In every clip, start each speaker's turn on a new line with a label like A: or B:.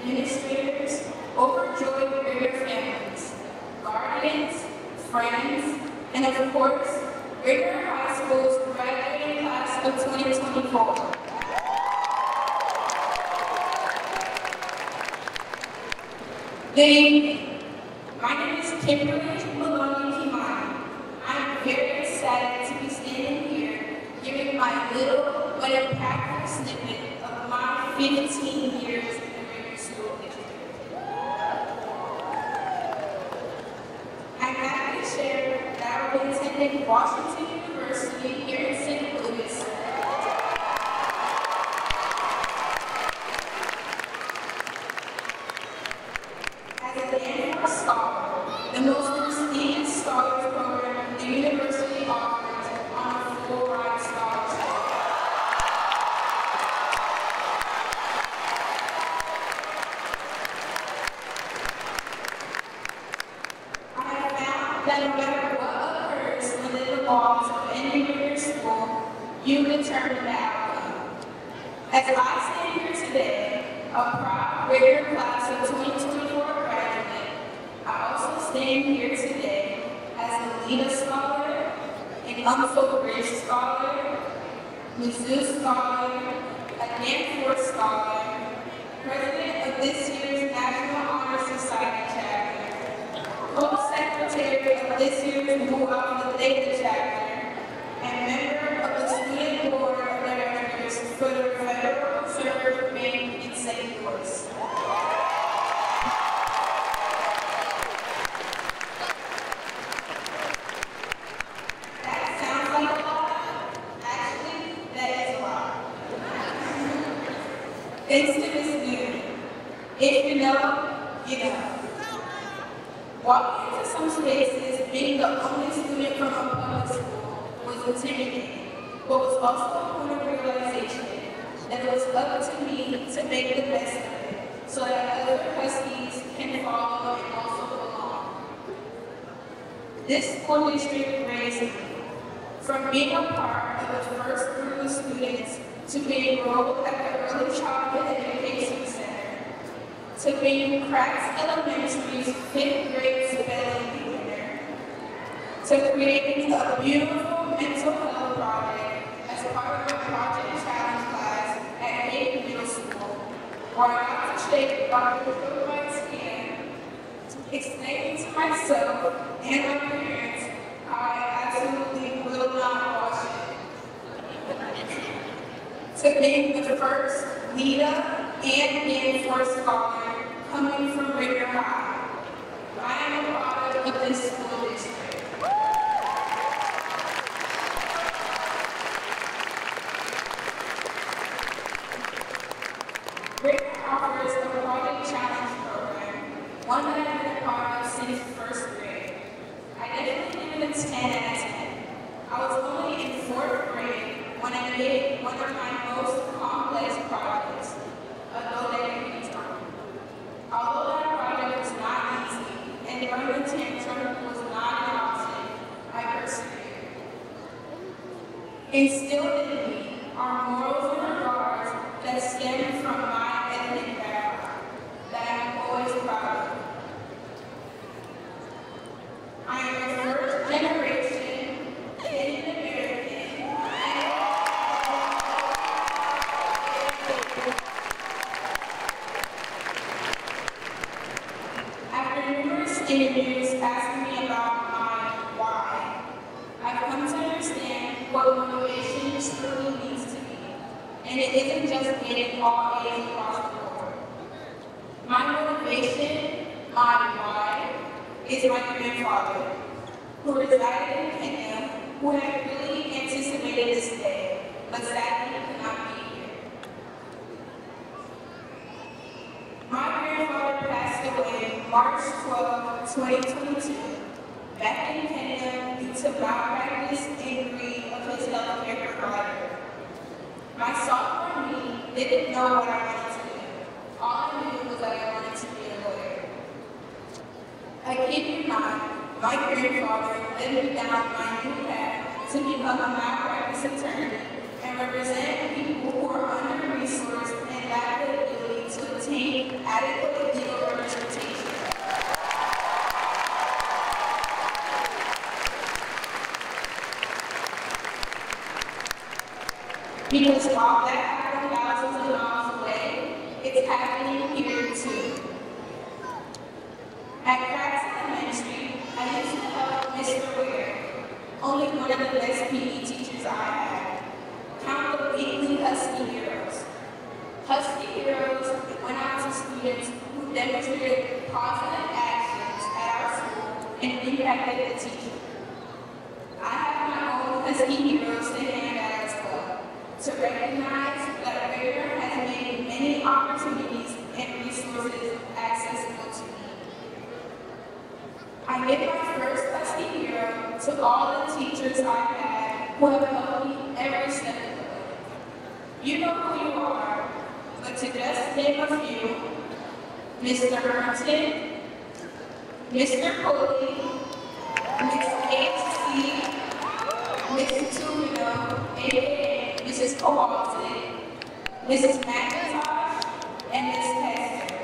A: administrators, overjoyed Ritter families, guardians, friends, and of course, Ritter High School's graduating class of 2024. Good evening. My name is Kimberly Kimani. I'm very excited to be standing here giving my little but impactful snippet of my 15 years in the Ritter School District. I'm happy to share that I will be attending Washington University here in St. Louis. The most prestigious scholars program the university offers on a full-ride scholarship. I have found that no matter what occurs within the walls of any Ritter school, you determine the outcome. As I stand here today, a proud Ritter class of 2024 graduate, I also stand here today as a LEDA scholar, an Umphel Bridge scholar, Mizzou scholar, a Danforth scholar, president of this year's National Honor Society chapter, co-secretary of this year's Mu Alpha Theta chapter, and member of the student board of directors for the Federal Reserve Bank in St. Louis. Thanks to this dude. If you know, you know. Walking into some spaces, being the only student from a public school was intimidating, but was also a point of realization that it was up to me to make the best of it, so that other Huskies can follow and also belong. This school district raised me from being a part of the first group of students to being enrolled at the Early Childhood Education Center, to being Cracks Elementary's 5th grade spelling bee winner, to creating a beautiful mental health project as part of a project challenge class at Hayden Middle School, where I got to shake Dr. White's hand, explaining to myself and my parents how I absolutely will not wash it. To being the first LEDA and Danforth scholar coming from Ritter High. I am a product of this school district. Ritter offers a project challenge program, one that I've been a part of since first grade. I definitely give it a 10 out of 10. I was only in 4th grade when I made one of my most complex projects, a no-negative term. Although that project was not easy and throwing the tantrum was not an option, I persevered. Instilled in me are morals and regards that stem from my ethnic background that I am always proud of. I am a first generation Indian American. After numerous interviews asking me about my why, I've come to understand what motivation truly means to me, and it isn't just getting all A's across the board. My motivation, my why, is my grandfather, who resided in Kenya, who had really anticipated this day, but sadly could not be here. My grandfather passed away March 12, 2022, back in Kenya due to malpractice and greed of his healthcare provider. My sophomore me didn't know what I wanted to do. All I knew was that I wanted to be a lawyer. I kid you not, my grandfather led me down my new path to become a malpractice attorney and represent people who are under-resourced and lack the ability to obtain adequate legal representation. Because while that happened thousands of miles away, it's happening here too. At Crafts Elementary, I used to help Mr. Ware, only one of the best PE teachers I had, count the weekly Husky Heroes. Husky Heroes went out to students who demonstrated positive actions at our school and impacted the teacher. I have my own Husky Heroes to hand out as well, to recognize that Ware has made many opportunities and resources accessible to me. I give my first Husky Hero to all the teachers I've had who have helped me every step of the way. You know who you are, but to just name a few: Mr. Hermanton, Mr. Coley, Miss H.C., Mrs. Tumino, aka Mrs. Kowalski, Mrs. McIntosh, and Miss Hester.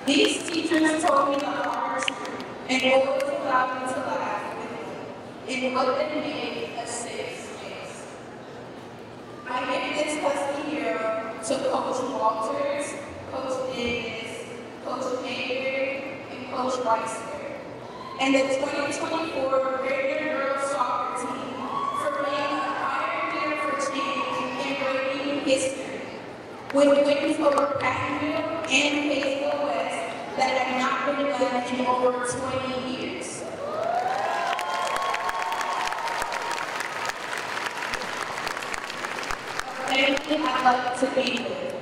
A: These teachers told me the hard truth and always allowed me to laugh with them in what they made a safe space. I give this Husky Hero to Coach Walters, Coach Davis, Coach Mayberry, and Coach Weiser, and the 2024 Greater Girls Soccer Team for being a pioneer for change and breaking history, with wins over Pattonville and Hazel West that have not been done in over 20 years. Family I'd like to be with.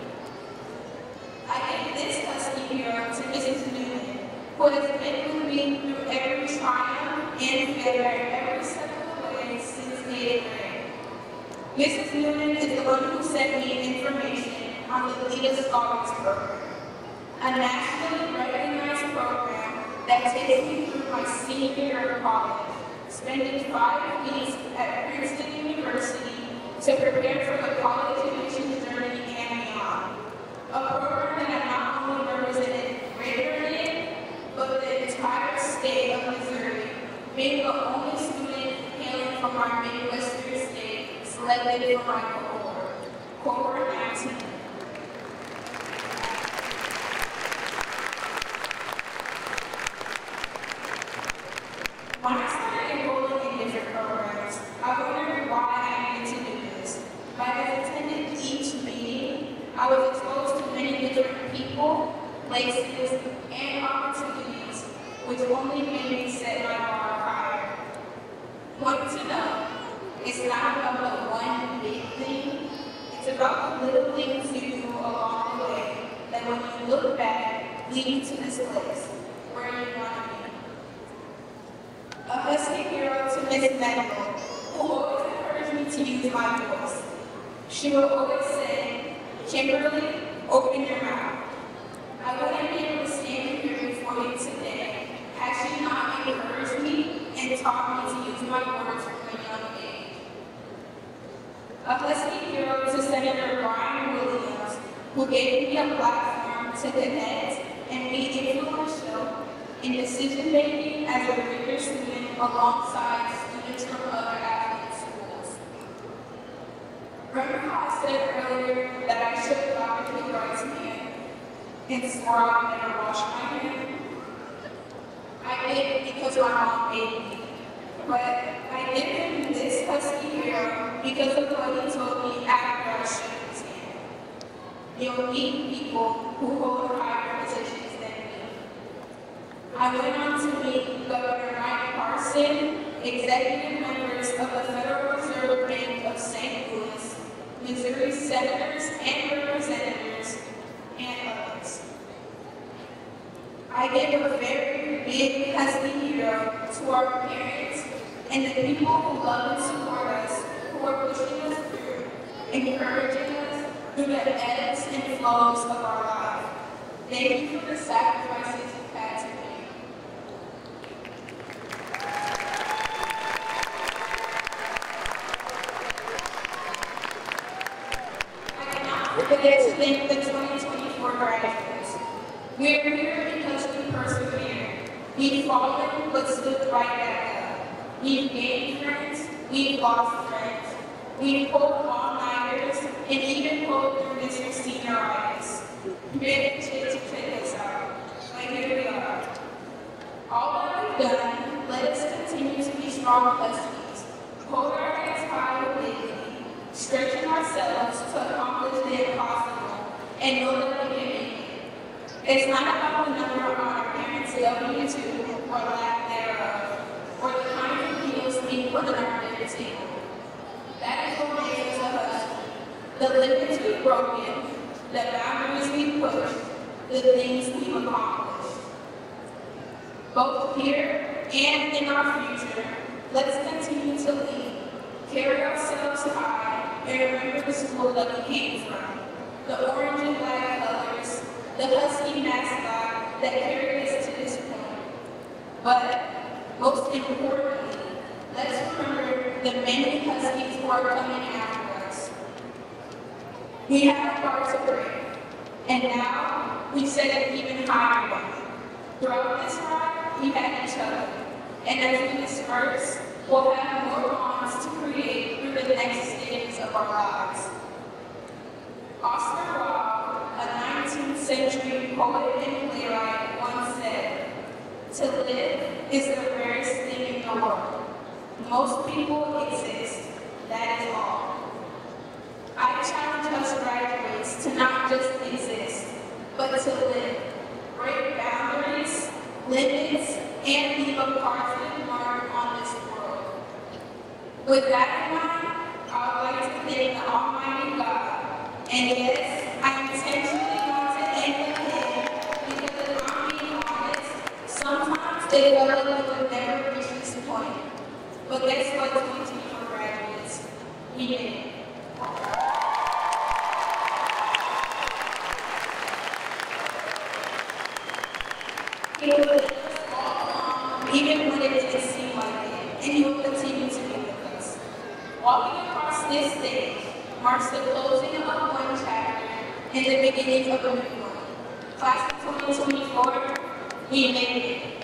A: I give this Husky Hero to Mrs. Newman, who has been with me through every triumph and failure every step of the way since 8th grade. Mrs. Newman is the one who sent me information on the Leader Scholars Program, a nationally recognized program that takes me through my senior year of college, spending 5 weeks at Princeton University to prepare for the college admissions journey and beyond. A program that I not only represented Greater in, but the entire state of Missouri, being the only student hailing from our Midwestern state selected for my cohort 19. When I started enrolling in different programs, I wondered why I needed to do this. But as I attended each meeting, I was exposed to many different people, places, and opportunities, which only made me set my bar higher. Want to know, it's not about the one big thing, it's about the little things you do along the way that when you look back, lead you to this place, where you want to be. A Husky Hero to Miss Medical, who always encouraged me to use my voice. She would always say, "Kimberly, open your mouth." I wouldn't be able to stand here before you today had she not encouraged me and taught me to use my words from a young age. A Husky Hero to Senator Brian Williams, who gave me a platform to connect and be influential in decision-making as a rigorous student alongside students from other athletic schools. Remember how I said earlier that I should have adopted the right hand and swore I would never wash my hands? I did because my mom made me. But I give him this Husky Hero because of what he told me after I shook his hand. You'll meet people who hold higher positions than me. I went on to meet Governor Mike Parson, executive members of the Federal Reserve Bank of St. Louis, Missouri senators and representatives, and others. I give a very big Husky Hero to our parents and the people who love and support us, who are pushing us through, encouraging us through the ebbs and flows of our life. Thank you for the sacrifices you've had to make. I cannot forget to thank the 2024 graduates. We're here because we persevered. We've fallen, but stood right back up. We've gained friends, we've lost friends. We've pulled all-nighters, and even pulled through Mr. Senioritis. Ready to take us out. But here we are. All that we've done, let us continue to be strong huskies. Hold our heads high lately, stretching ourselves to accomplish the impossible, and know that we can make it. It's not about the number on our parents' W-2 or lack thereof, or the kind of meals we put on our dinner table. That is what makes us a husky. The limits we've broken, the boundaries we've pushed, the things we've accomplished. Both here and in our future, let's continue to lead, carry ourselves high, and remember the school that we came from. The orange and black colors, the husky mascot that carried us to this point. But most importantly, let's remember the many huskies who are coming after us. We have a heart to break, and now we set an even higher one. Throughout this ride, we had each other, and as we disperse, we'll have more bonds to create through the next stages of our lives. Oscar Wilde, a 19th century poet and playwright, once said, "To live is the rarest thing in the world. Most people exist, that is all." I challenge us graduates to not just exist, but to live, break boundaries, limits, and leave a positive mark on this world. With that in mind, I would like to thank the Almighty God. And yes, I intentionally want to thank Him because if I'm being honest, sometimes it felt like we would never reach this point. But guess what, 2024 graduates? We did it. He was with us all along, even when it didn't seem like it, and He will continue to be with us. Walking across this stage marks the closing of one chapter and the beginning of a new one. Class of 2024, we made it.